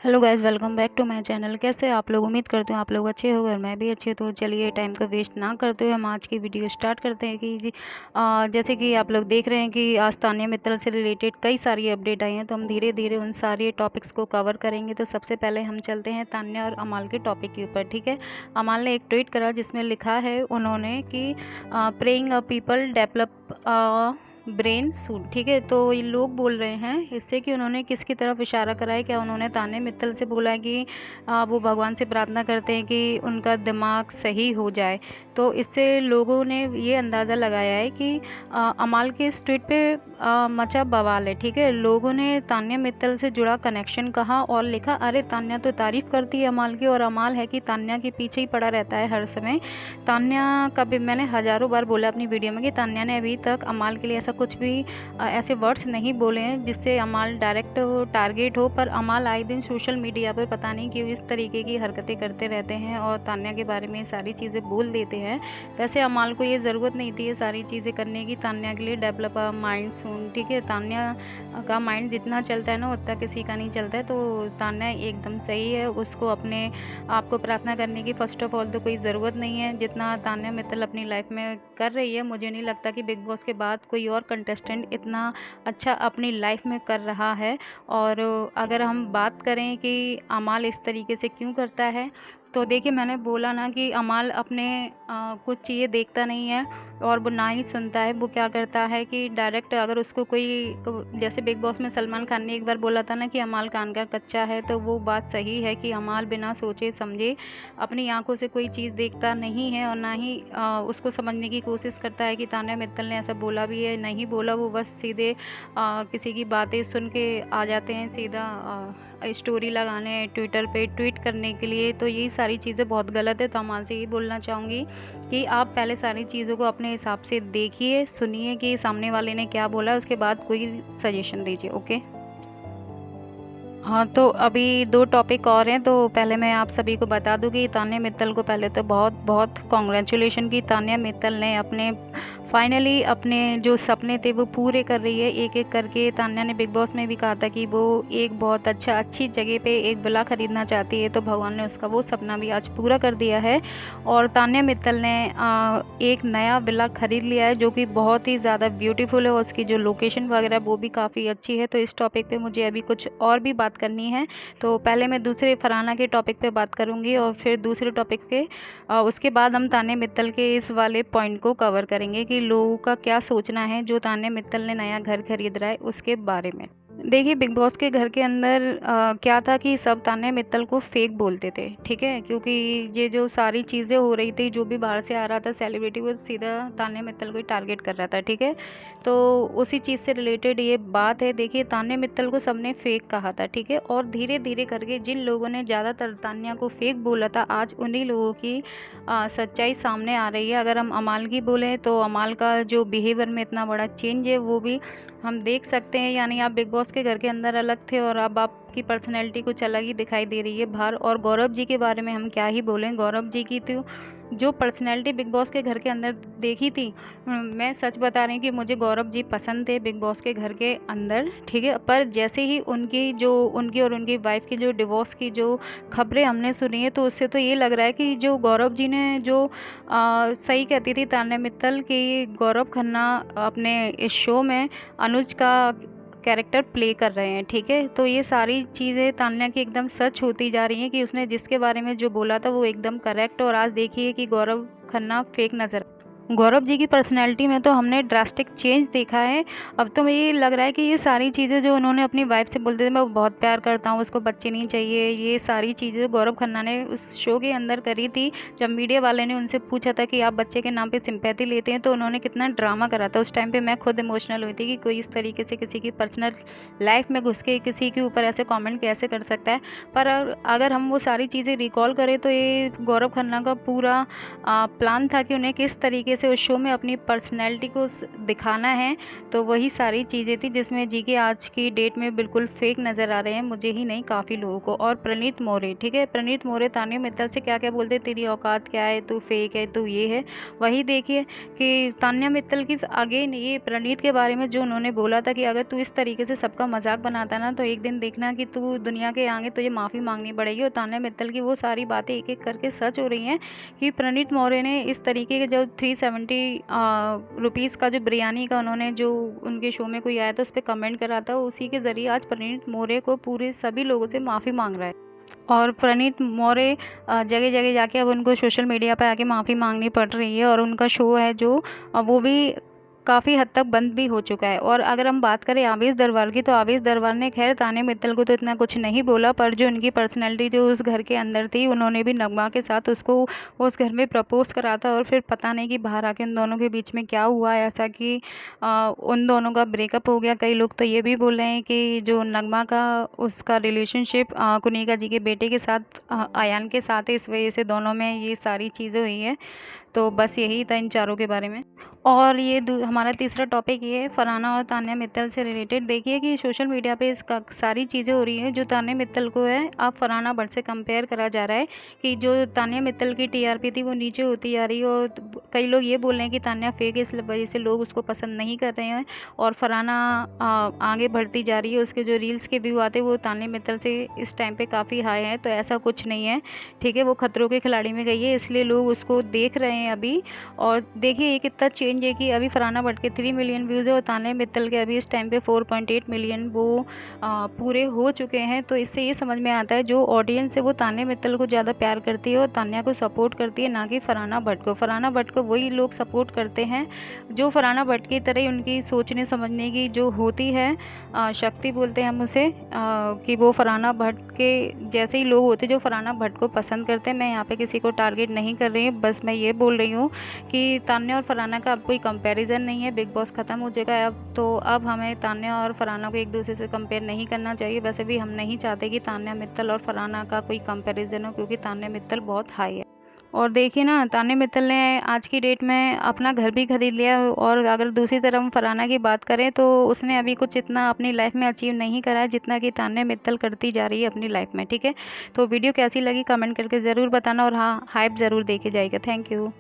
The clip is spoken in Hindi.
Hello guys, welcome back to my channel. कैसे हैं आप लोग? उम्मीद करती हूँ आप लोग अच्छे होंगे और मैं भी अच्छी। तो चलिए टाइम का वेस्ट ना करते हुए हम आज की वीडियो स्टार्ट करते हैं कि जी जैसे कि आप लोग देख रहे हैं कि आज तान्या मित्तल से रिलेटेड कई सारी अपडेट आई हैं, तो हम धीरे धीरे उन सारे टॉपिक्स को कवर करेंगे। तो सबसे पहले हम चलते हैं तान्या और अमाल के टॉपिक के ऊपर। ठीक है, अमाल ने एक ट्वीट करा जिसमें लिखा है उन्होंने कि praying a people develop brain suit. ठीक है, तो ये लोग बोल रहे हैं इससे कि उन्होंने किसकी तरफ इशारा करा है। क्या उन्होंने तान्या मित्तल से बोला है कि वो भगवान से प्रार्थना करते हैं कि उनका दिमाग सही हो जाए। तो इससे लोगों ने ये अंदाज़ा लगाया है कि अमाल के इस ट्वीट पे मचा बवाल है। ठीक है, लोगों ने तान्या मित्तल से जुड़ा कनेक्शन कहा और लिखा, अरे तान्या तो तारीफ़ करती है अमाल की, और अमाल है कि तान्या के पीछे ही पड़ा रहता है हर समय। तान्या का भी मैंने हज़ारों बार बोला अपनी वीडियो में कि तान्या ने अभी तक अमाल के लिए ऐसा कुछ भी ऐसे वर्ड्स नहीं बोले हैं जिससे अमाल डायरेक्ट टारगेट हो, पर अमाल आए दिन सोशल मीडिया पर पता नहीं क्यों इस तरीके की हरकतें करते रहते हैं और तान्या के बारे में सारी चीज़ें बोल देते हैं। वैसे अमाल को ये ज़रूरत नहीं थी ये सारी चीज़ें करने की। तान्या के लिए डेवलप अ माइंड सून। ठीक है, तान्या का माइंड जितना चलता है ना उतना किसी का नहीं चलता है। तो तान्या एकदम सही है, उसको अपने आप को प्रार्थना करने की फ़र्स्ट ऑफ ऑल तो कोई ज़रूरत नहीं है। जितना तान्या मित्तल अपनी लाइफ में कर रही है, मुझे नहीं लगता कि बिग बॉस के बाद कोई और कंटेस्टेंट इतना अच्छा अपनी लाइफ में कर रहा है। और अगर हम बात करें कि अमाल इस तरीके से क्यों करता है, तो देखिए मैंने बोला ना कि अमाल अपने कुछ चीज़ें देखता नहीं है और वो ना ही सुनता है। वो क्या करता है कि डायरेक्ट अगर उसको जैसे बिग बॉस में सलमान खान ने एक बार बोला था ना कि अमाल कान का कच्चा है, तो वो बात सही है कि अमाल बिना सोचे समझे अपनी आंखों से कोई चीज़ देखता नहीं है और ना ही उसको समझने की कोशिश करता है कि तान्या मित्तल ने ऐसा बोला भी है नहीं बोला। वो बस सीधे किसी की बातें सुन के आ जाते हैं सीधा स्टोरी लगाने, ट्विटर पे ट्वीट करने के लिए। तो यही सारी चीज़ें बहुत गलत है। तो अमाल से यही बोलना चाहूँगी कि आप पहले सारी चीज़ों को अपने हिसाब से देखिए, सुनिए कि सामने वाले ने क्या बोला है, उसके बाद कोई सजेशन दीजिए। ओके। हाँ, तो अभी 2 टॉपिक और हैं। तो पहले मैं आप सभी को बता दूँ कि तान्या मित्तल को पहले तो बहुत-बहुत कांग्रेचुलेशन कि तान्या मित्तल ने अपने फाइनली अपने जो सपने थे वो पूरे कर रही है एक-एक करके। तान्या ने बिग बॉस में भी कहा था कि वो एक बहुत अच्छी जगह पे एक विला खरीदना चाहती है, तो भगवान ने उसका वो सपना भी आज पूरा कर दिया है। और तान्या मित्तल ने एक नया विला खरीद लिया है जो कि बहुत ही ज़्यादा ब्यूटीफुल है और उसकी जो लोकेशन वगैरह वो भी काफ़ी अच्छी है। तो इस टॉपिक पे मुझे अभी कुछ और भी बात करनी है। तो पहले मैं दूसरे फरहाना के टॉपिक पे बात करूँगी और फिर दूसरे टॉपिक पे उसके बाद हम तान्या मित्तल के इस वाले पॉइंट को कवर करेंगे कि लोगों का क्या सोचना है जो तान्या मित्तल ने नया घर खरीद रहा है उसके बारे में। देखिए बिग बॉस के घर के अंदर क्या था कि सब तान्या मित्तल को फेक बोलते थे। ठीक है, क्योंकि ये जो सारी चीज़ें हो रही थी, जो भी बाहर से आ रहा था सेलिब्रिटी, वो सीधा तान्या मित्तल को ही टारगेट कर रहा था। ठीक है, तो उसी चीज़ से रिलेटेड ये बात है। देखिए तान्या मित्तल को सबने फेक कहा था। ठीक है, और धीरे धीरे करके जिन लोगों ने ज़्यादातर तान्या को फेक बोला था, आज उन्हीं लोगों की सच्चाई सामने आ रही है। अगर हम अमाल की बोलें तो अमाल का जो बिहेवियर में इतना बड़ा चेंज है वो भी हम देख सकते हैं। यानी आप बिग बॉस के घर के अंदर अलग थे और अब आपकी पर्सनैलिटी कुछ अलग ही दिखाई दे रही है बाहर। और गौरव जी के बारे में हम क्या ही बोलें, गौरव जी की तो जो पर्सनैलिटी बिग बॉस के घर के अंदर देखी थी, मैं सच बता रही हूँ कि मुझे गौरव जी पसंद थे बिग बॉस के घर के अंदर। ठीक है, पर जैसे ही उनकी और उनकी वाइफ की जो डिवोर्स की जो खबरें हमने सुनी है, तो उससे तो ये लग रहा है कि जो गौरव जी ने जो सही कहती थी तान्या मित्तल कि गौरव खन्ना अपने इस शो में अनुज का कैरेक्टर प्ले कर रहे हैं। ठीक है, तो ये सारी चीज़ें तान्या की एकदम सच होती जा रही हैं कि उसने जिसके बारे में जो बोला था वो एकदम करेक्ट। और आज देखिए कि गौरव खन्ना फेक नज़र, गौरव जी की पर्सनैलिटी में तो हमने ड्रास्टिक चेंज देखा है। अब तो मुझे ये लग रहा है कि ये सारी चीज़ें जो उन्होंने अपनी वाइफ से बोलते थे, मैं बहुत प्यार करता हूँ, उसको बच्चे नहीं चाहिए, ये सारी चीज़ें गौरव खन्ना ने उस शो के अंदर करी थी। जब मीडिया वाले ने उनसे पूछा था कि आप बच्चे के नाम पे सिंपैथी लेते हैं, तो उन्होंने कितना ड्रामा करा था। उस टाइम पर मैं खुद इमोशनल हुई थी कि कोई इस तरीके से किसी की पर्सनल लाइफ में घुस के किसी के ऊपर ऐसे कॉमेंट कैसे कर सकता है। पर अगर हम वो सारी चीज़ें रिकॉल करें तो ये गौरव खन्ना का पूरा प्लान था कि उन्हें किस तरीके से उस शो में अपनी पर्सनैलिटी को दिखाना है, तो वही सारी चीज़ें थी जिसमें जीके आज की डेट में बिल्कुल फेक नज़र आ रहे हैं, मुझे ही नहीं काफ़ी लोगों को। और प्रणीत मोरे, ठीक है, प्रणीत मोरे तान्या मित्तल से क्या क्या बोलते, तेरी औकात क्या है, तू फेक है, तू ये है। वही देखिए कि तान्या मित्तल की अगेन ये प्रणीत के बारे में जो उन्होंने बोला था कि अगर तू इस तरीके से सबका मजाक बनाता ना, तो एक दिन देखना कि तू दुनिया के आगे तुझे माफ़ी मांगनी पड़ेगी। और तान्या मित्तल की वो सारी बातें एक एक करके सच हो रही हैं कि प्रणीत मौर्य ने इस तरीके के जो 370 रुपीज़ का जो बिरयानी का उन्होंने जो उनके शो में कोई आया था उस पर कमेंट करा था, उसी के ज़रिए आज प्रणीत मौर्य को पूरे सभी लोगों से माफ़ी मांग रहा है। और प्रणीत मौर्य जगह जगह जाके अब उनको सोशल मीडिया पे आके माफ़ी मांगनी पड़ रही है, और उनका शो है जो वो भी काफ़ी हद तक बंद भी हो चुका है। और अगर हम बात करें आवेश दरबार की, तो आवेश दरबार ने खैर तान्या मित्तल को तो इतना कुछ नहीं बोला, पर जो उनकी पर्सनैलिटी जो उस घर के अंदर थी, उन्होंने भी नगमा के साथ उसको उस घर में प्रपोज़ करा था। और फिर पता नहीं कि बाहर आके उन दोनों के बीच में क्या हुआ ऐसा कि उन दोनों का ब्रेकअप हो गया। कई लोग तो ये भी बोल रहे हैं कि जो नगमा का उसका रिलेशनशिप कुनिका जी के बेटे के साथ आयान के साथ है, इस वजह से दोनों में ये सारी चीज़ें हुई हैं। तो बस यही था इन चारों के बारे में। और ये हमारा तीसरा टॉपिक ये है फरहाना और तान्या मित्तल से रिलेटेड। देखिए कि सोशल मीडिया पे इसका सारी चीज़ें हो रही हैं जो तान्या मित्तल को है, अब फरहाना भट्ट से कंपेयर करा जा रहा है कि जो तान्या मित्तल की टीआरपी थी वो नीचे होती जा रही है। और कई लोग ये बोल रहे हैं कि तान्या फेक है, इस वजह से लोग उसको पसंद नहीं कर रहे हैं, और फरहाना आगे बढ़ती जा रही है। उसके जो रील्स के व्यू आते हैं वो तान्या मित्तल से इस टाइम पे काफ़ी हाई है। तो ऐसा कुछ नहीं है, ठीक है, वो खतरों के खिलाड़ी में गई है इसलिए लोग उसको देख रहे हैं अभी। और देखिए ये कितना चेंज है कि अभी फरहाना भट्ट के 3 मिलियन व्यूज़ है और तान्या मित्तल के अभी इस टाइम पे 4.8 मिलियन वो पूरे हो चुके हैं। तो इससे ये समझ में आता है जो ऑडियंस है वो तान्या मित्तल को ज़्यादा प्यार करती है और तान्या को सपोर्ट करती है, ना कि फरहाना भट्ट को। फरहाना भट्ट को वही लोग सपोर्ट करते हैं जो फरहाना भट्ट की तरह उनकी सोचने समझने की जो होती है शक्ति बोलते हैं हम उसे, कि वो फरहाना भट्ट के जैसे ही लोग होते जो फरहाना भट्ट को पसंद करते हैं। मैं यहाँ पे किसी को टारगेट नहीं कर रही हूँ, बस मैं ये बोल रही हूँ कि तान्या और फरहाना का अब कोई कंपैरिजन नहीं है। बिग बॉस ख़त्म हो चुका है अब, तो अब हमें तान्या और फरहाना को एक दूसरे से कंपेयर नहीं करना चाहिए। वैसे भी हम नहीं चाहते कि तान्या मित्तल और फरहाना का कोई कंपैरिजन हो, क्योंकि तान्या मित्तल बहुत हाई है। और देखिए ना, तान्या मित्तल ने आज की डेट में अपना घर भी खरीद लिया। और अगर दूसरी तरफ हम फरहाना की बात करें तो उसने अभी कुछ इतना अपनी लाइफ में अचीव नहीं करा है जितना कि तान्या मित्तल करती जा रही है अपनी लाइफ में, ठीक है। तो वीडियो कैसी लगी कमेंट करके ज़रूर बताना, और हाँ, हाइप ज़रूर देखे जाएगा। Thank you.